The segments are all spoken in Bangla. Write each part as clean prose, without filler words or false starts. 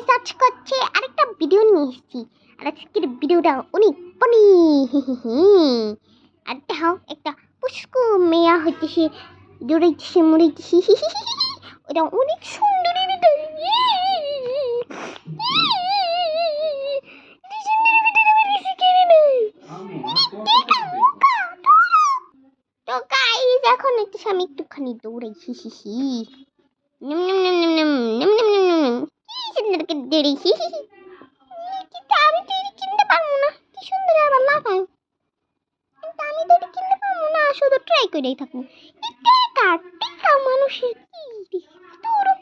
গাইস আজকে হচ্ছে আরেকটা ভিডিও নিয়ে এসেছি। আর আজকের ভিডিওটা অনেক ফানি। আর দেখাও একটা পুষ্কু মেয়া হইতেছে, দৌড়াইতেছে মরেছে। ওটা অনেক সুন্দরী ভিডিও। তো গাইস এখন আমি একটুখানি দৌড়াই। নিম নিম নিম নিম নিম নিম নিম নিম নিম কি সুন্দর করে দৌড়াইছি। কিন্তু আমি তো এটা কিনতে পারবো না। কি সুন্দর আবার লাফায়, কিন্তু আমি তো এটা কিনতে পারবো না, শুধু ট্রাই করেই থাকবো। টেকা মানুষের কি দৌড়ো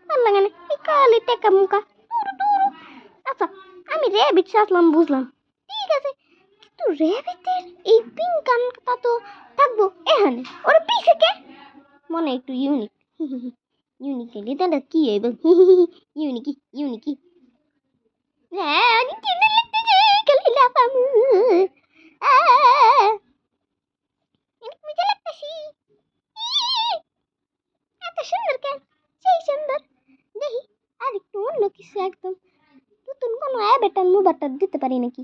ভালো লাগে না, কালে টেকা মুখা দৌড়ো। আচ্ছা আমি র্যাবিট আসলাম বুঝলাম, ঠিক আছে, কিন্তু র্যাবিটের এই পিঙ্ক কানটা তো থাকবো এখানে, ওর পিছে কে মনে একটু ইউনিক। ইউনিক এটা কি হইব? ইউনিকি হ্যাঁ অনেক কিউট লাগতেছে, খালি লাফামু। অনেক মজা লাগতেছি। এত সুন্দর কেন, সেই সুন্দর। দেখি আর একটু অন্য কিছু একদম নতুন কোনো অ্যাবেটার মুবাটার দিতে পারি নাকি।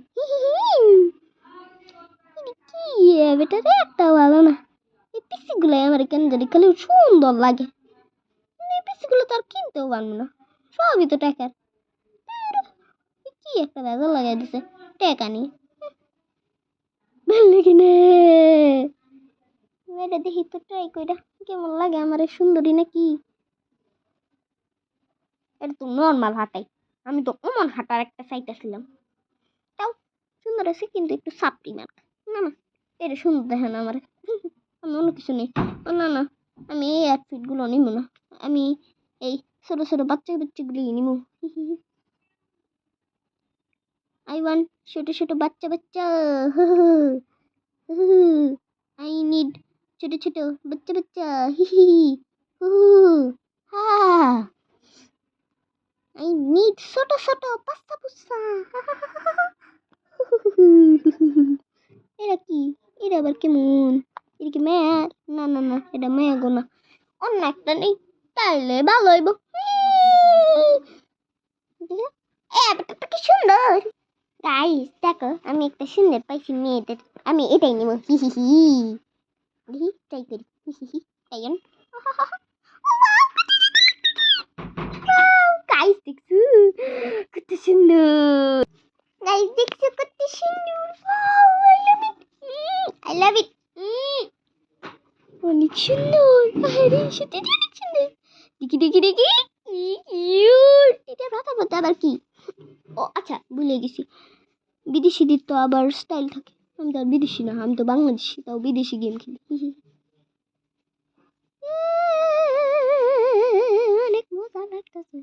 কি অ্যাবেটার একটা ভালো না, এই পিসিগুলো আমার কেন জানি খালি সুন্দর লাগে। এই পিসিগুলো তো আর কিনতেও পারবো না, সবই তো টাকার। কি একটা বেজাল লাগাই দিছে টাকা নিয়ে, ভালো লাগে না। এটা দেখি তো ট্রাই কইরা কেমন লাগে আমার সুন্দরী নাকি। এটা তো নর্মাল হাঁটাই, আমি তো অমন হাঁটার একটা চাইতেছিলাম। তাও সুন্দর আছে কিন্তু একটু সাপটি মার। না না এটা সুন্দর দেখে না আমার। আমি অন্য কিছু নেই। না না আমি এই আউটফিট গুলো নিব না, আমি এই ছোট ছোট বাচ্চাগুলি নিব। আই ওয়ান্ট ছোট ছোট বাচ্চা। আই নিড ছোট ছোট বাচ্চা। হা আই নিড ছোট ছোট পাস্তা পুস্তা। এটা কি, এটা আবার কেমন? এটা কি মেয়ে? না না না এটা মেয়ে গো না, অন্য একটা নেই তাইলে ভালো হইব। ব্যাপারটা কি সুন্দর। গাইস দেখো আমি একটা সুন্দর পাইছি মেয়েদের, আমি এটাই নেব। দেখি ট্রাই করি। তাই গাইস দেখছো কত সুন্দর। গাইস দেখছো কত সুন্দর। আই লাভ ইট। অনেক সুন্দর, আরে সত্যি অনেক সুন্দর। দেখি কিউট। এটা মাথা মধ্যে আবার কি? ও আচ্ছা ভুলে গেছি, বিদেশিদের তো আবার স্টাইল থাকে। আমি তো আর বিদেশি না, আমি তো বাংলাদেশি, তাও বিদেশি গেম খেলি। অনেক মজা লাগতেছে,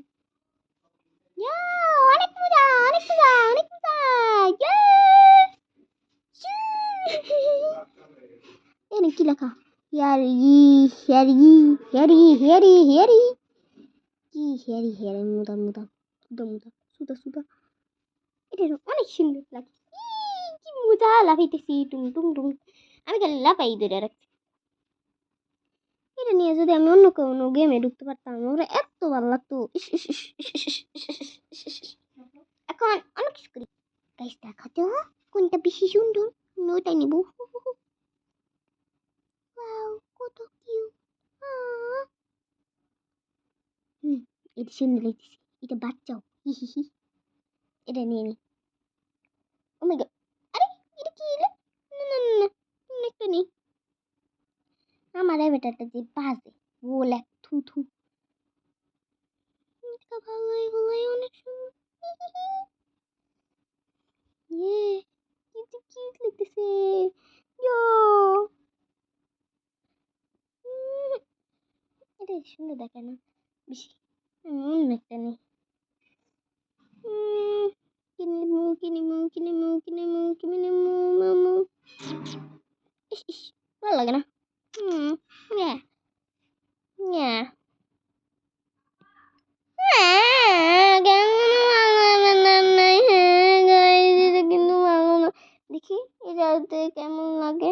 অনেক মজা অনেক মজা অনেক মজা। এনে কি লেখা? হেয়ারি কি হেয়ারি মুদা সুদা এটা অনেক সুন্দর লাগে। কি মজা লাফাইতেছি টুং টুং টুং, আমি খালি লাফাই ধরে রাখছি। এটা নিয়ে যদি আমি অন্য কোনো গেমে ঢুকতে পারতাম ওরা এত ভালো লাগতো। এখন অনেক কিছু করি। গাইস দেখাতো কোনটা বেশি সুন্দর, ওটাই নিব। ওয়াও কত কিউট। এটা সুন্দর লাগতেছে, এটা বাচ্চাও। এটা নিয়ে নি। ও মাই গড, আরে এটা কি রে? না একটা নেই। আমার বেটাটা যে বাজে বল এক থু ভালোই ভালোই অনেক সুন্দর। ইয়ে কি কিউট লাগতেছে। ইয়ো এটা সুন্দর দেখে না বেশি, অন্য একটা নেই। কিনিমু ইস ভালো লাগে না। ইয়া ইয়া কিন্তু ভালো না। দেখি এটাতে কেমন লাগে।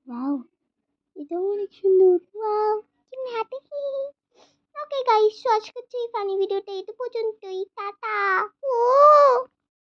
ওয়াও এটা অনেক সুন্দর। ওয়াও তুমি হাতে কি ওকে গাইস, সো আজকের এই ফানি ভিডিওটা এই তো পর্যন্তই। টাটা।